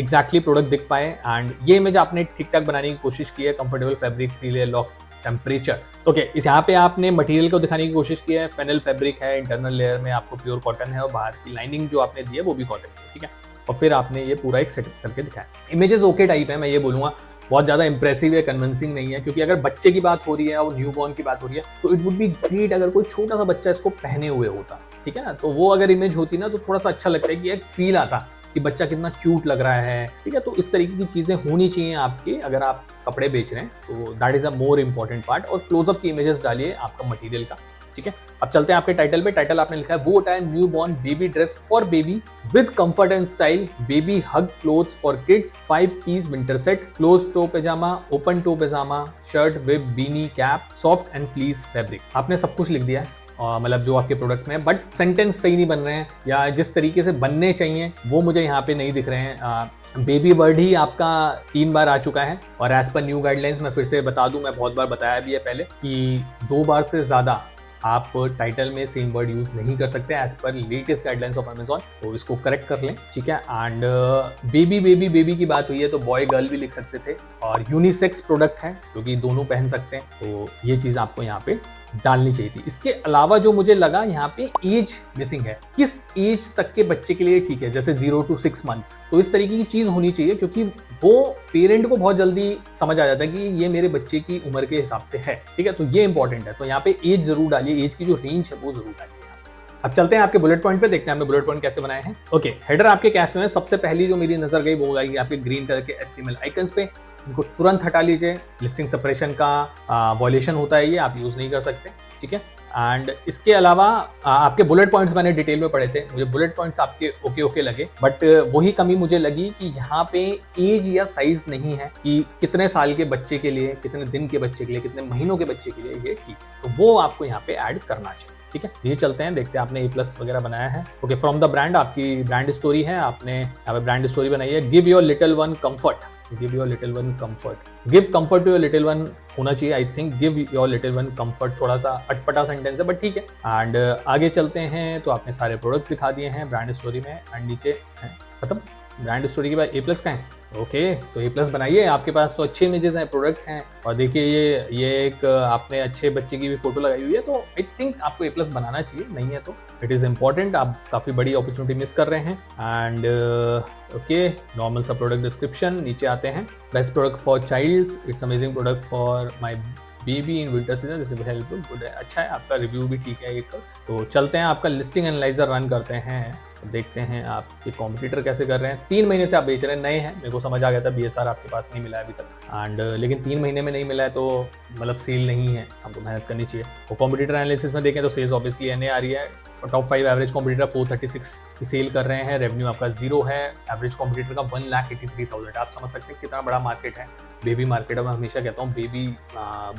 S1: एग्जैक्टली प्रोडक्ट दिख पाए। एंड ये इमेज आपने ठीक ठाक बनाने की कोशिश की है। Comfortable fabric, 3 layer lock, temperature. Okay, इस यहाँ पे आपने मटेरियल को दिखाने की कोशिश की है। फेनल फैब्रिक है, इंटरनल लेयर में आपको प्योर कॉटन है और बाहर की लाइनिंग जो आपने दी है वो भी कॉटन है, ठीक है। और फिर आपने ये पूरा एक सेट करके दिखाया। इमेजेस ओके टाइप है, मैं ये बोलूंगा, बहुत ज्यादा इंप्रेसिव या कन्विंसिंग नहीं है, क्योंकि अगर बच्चे की बात हो रही है और न्यूबॉर्न की बात हो रही है तो इट वुड बी ग्रेट अगर कोई छोटा सा बच्चा इसको पहने हुए होता, ठीक है ना। तो वो अगर इमेज होती ना तो थोड़ा सा अच्छा लगता है कि एक फील आता कि बच्चा कितना क्यूट लग रहा है, ठीक है। तो इस तरीके की चीजें होनी चाहिए आपकी अगर आप कपड़े बेच रहे हैं, तो that is a more important part. और क्लोजअप की इमेजेस डालिए आपका मटेरियल का, ठीक है। अब चलते हैं आपके टाइटल पे। टाइटल आपने लिखा है वो होता है newborn baby dress for baby with comfort and style, baby hug clothes for kids, 5 piece winter set, close toe pyjama, open toe pyjama, shirt with beanie cap, soft and fleece fabric. आपने सब कुछ लिख दिया है, मतलब जो आपके product में है, बट सेंटेंस सही नहीं बन रहे हैं या जिस तरीके से बनने चाहिए वो मुझे यहाँ पे नहीं दिख रहे हैं। बेबी वर्ड ही आपका 3 बार आ चुका है और एज पर न्यू गाइडलाइंस मैं फिर से बता दूं, मैं बहुत बार बताया भी है पहले कि 2 बार से ज्यादा आप टाइटल में सेम वर्ड यूज नहीं कर सकते as per latest guidelines of Amazon, तो इसको करेक्ट कर लें, ठीक है। एंड बेबी की बात हुई है तो बॉय गर्ल भी लिख सकते थे, और यूनिसेक्स प्रोडक्ट है क्योंकि दोनों पहन सकते हैं, तो ये चीज आपको यहाँ पे डालनी चाहिए थी। इसके अलावा जो मुझे लगा यहाँ पे एज मिसिंग है, किस एज तक के बच्चे के लिए ठीक है, जैसे 0 to 6 मंथ्स, तो इस तरीके की चीज होनी चाहिए, क्योंकि वो पेरेंट को बहुत जल्दी समझ आ जाता है कि ये मेरे बच्चे की उम्र के हिसाब से है, ठीक है, तो ये इंपॉर्टेंट है। तो यहाँ पे एज जरूर डालिए, एज की जो रेंज है वो जरूर डालिए। अब चलते हैं आपके बुलेट पॉइंट पे, देखते हैं हमने बुलेट पॉइंट कैसे बनाए हैं। ओके, हेडर आपके कैप्शन में सबसे पहली जो मेरी नजर गई वो गई आपके ग्रीन कलर के HTML आइकन्स पे, इनको तुरंत हटा लीजिए। लिस्टिंग सेपरेशन का वॉल्यूशन होता है, ये आप यूज नहीं कर सकते, ठीक है। एंड इसके अलावा आपके बुलेट पॉइंट्स मैंने डिटेल में पढ़े थे, मुझे बुलेट पॉइंट्स आपके ओके ओके लगे, बट वही कमी मुझे लगी कि यहाँ पे एज या साइज नहीं है कि कितने साल के बच्चे के लिए, कितने दिन के बच्चे के लिए, कितने महीनों के बच्चे के लिए ये ठीक है, तो वो आपको यहाँ पे ऐड करना चाहिए, ठीक है। ये चलते हैं, देखते हैं आपने A+ वगैरह बनाया है। ओके, फ्रॉम द ब्रांड आपकी ब्रांड स्टोरी है, आपने यहाँ पे ब्रांड स्टोरी बनाई है। Give your little one comfort, give your little one comfort, give comfort to your little one होना चाहिए, I think give your little one comfort थोड़ा सा अटपटा सेंटेंस है, बट ठीक है। एंड आगे चलते हैं, तो आपने सारे प्रोडक्ट्स दिखा दिए हैं ब्रांड स्टोरी में, एंड नीचे खत्म। ब्रांड स्टोरी के बाद A+ का है, ओके, तो A+ बनाइए, आपके पास तो अच्छे इमेजेस हैं, प्रोडक्ट हैं, और देखिए ये एक आपने अच्छे बच्चे की भी फोटो लगाई हुई है, तो आई थिंक आपको A+ बनाना चाहिए, नहीं है तो इट इज इंपॉर्टेंट, आप काफी बड़ी अपॉर्चुनिटी मिस कर रहे हैं। एंड ओके, नॉर्मल सा प्रोडक्ट डिस्क्रिप्शन, नीचे आते हैं, best product for childs, it's amazing product for my baby in winter season, this will help good है, अच्छा है, आपका रिव्यू भी ठीक है एक। तो चलते हैं, आपका लिस्टिंग एनालाइजर रन करते हैं, देखते हैं आपके कॉम्पिटिटर कैसे कर रहे हैं। 3 महीने से आप बेच रहे हैं, नए हैं, मेरे को समझ आ गया था BSR आपके पास नहीं मिला है अभी तक, एंड लेकिन 3 महीने में नहीं मिला है तो मतलब सेल नहीं है, हमको मेहनत करनी चाहिए। वो कॉम्पिटिटर एनालिसिस में देखें तो सेल्स ऑब्वियसली NA आ रही है, टॉप 5 एवरेज कॉम्पिटिटर 436 की सेल कर रहे हैं, रेवेन्यू आपका 0 है, एवरेज कॉम्पिटिटर का 1,83,000, आप समझ सकते हैं कितना बड़ा मार्केट है। बेबी मार्केट है, मैं हमेशा कहता हूँ बेबी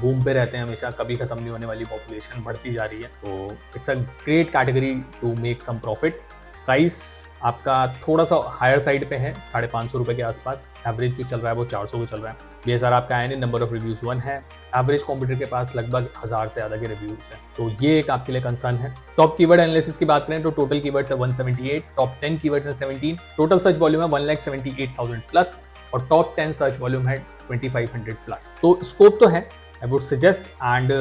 S1: बूम पे रहते हैं हमेशा, कभी खत्म नहीं होने वाली पॉपुलेशन बढ़ती जा रही है, तो it's a great category to make some profit. Price आपका थोड़ा सा हायर साइड पे है, 550 रुपए के आसपास, एवरेज जो चल रहा है वो 400 का चल रहा है। BSR आपका है नहीं, नंबर ऑफ रिव्यूज 1 है, एवरेज कॉम्पिटिटर के पास लगभग 1000 से ज्यादा के रिव्यूज हैं, तो ये एक आपके लिए कंसर्न है। टॉप कीवर्ड एनालिसिस की बात करें तो टोटल कीवर्ड्स है 178, टॉप 10 कीवर्ड्स है 17, टोटल सर्च वॉल्यूम है 1,78,000 प्लस, और टॉप 10 सर्च वॉल्यूम है 2500 प्लस, तो स्कोप तो है, आई वुड सजेस्ट। एंड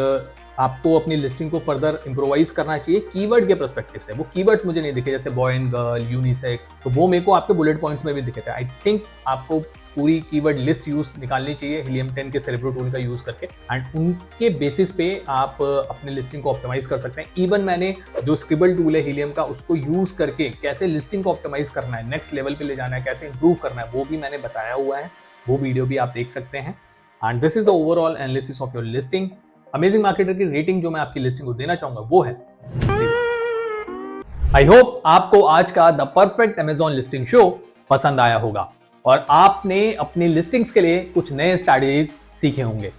S1: आपको अपनी लिस्टिंग को फर्दर इंप्रोवाइज करना चाहिए कीवर्ड के पर्सपेक्टिव से। वो कीवर्ड्स मुझे नहीं दिखे, जैसे बॉय एंड गर्ल, यूनिसेक्स, तो वो मेरे को आपके बुलेट पॉइंट्स में भी दिखे थे। आई थिंक आपको पूरी कीवर्ड लिस्ट यूज निकालनी चाहिए हीलियम 10 के सेरेब्रो टूल का यूज करके, एंड उनके बेसिस पे आप अपने लिस्टिंग को ऑप्टिमाइज कर सकते हैं। इवन मैंने जो स्क्रिबल टूल है हीलियम का, उसको यूज करके कैसे लिस्टिंग को ऑप्टिमाइज करना है, नेक्स्ट लेवल पे ले जाना है, कैसे इंप्रूव करना है, वो भी मैंने बताया हुआ है, वो वीडियो भी आप देख सकते हैं। And this is the overall analysis of your listing. Amazing marketer की रेटिंग जो मैं आपकी लिस्टिंग को देना चाहूंगा वो है 0। आई होप आपको आज का the perfect Amazon listing show पसंद आया होगा और आपने अपनी लिस्टिंग्स के लिए कुछ नए स्ट्रैटेजीज सीखे होंगे।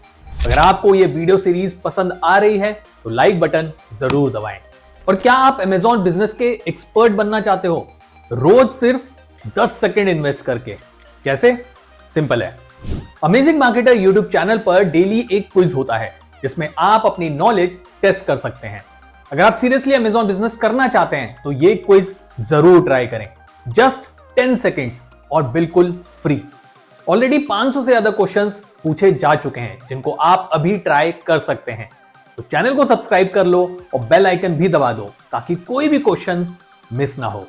S1: अगर आपको ये वीडियो सीरीज पसंद आ रही है तो लाइक बटन जरूर दबाएं। और क्या आप अमेजॉन बिजनेस के एक्सपर्ट बनना चाहते हो, रोज सिर्फ 10 सेकंड इन्वेस्ट करके? कैसे? सिंपल है, अमेजिंग मार्केटर यूट्यूब चैनल पर डेली एक क्विज होता है जिसमें आप अपनी नॉलेज टेस्ट कर सकते हैं। अगर आप सीरियसली अमेजॉन बिजनेस करना चाहते हैं तो ये क्विज जरूर ट्राई करें, जस्ट 10 सेकेंड्स और बिल्कुल फ्री। ऑलरेडी 500 से ज्यादा क्वेश्चंस पूछे जा चुके हैं जिनको आप अभी ट्राई कर सकते हैं, तो चैनल को सब्सक्राइब कर लो और बेल आइकन भी दबा दो ताकि कोई भी क्वेश्चन मिस ना हो।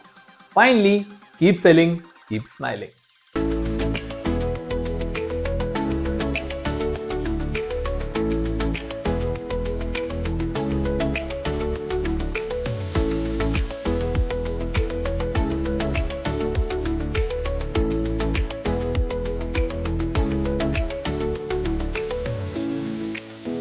S1: Finally, keep selling, keep smiling.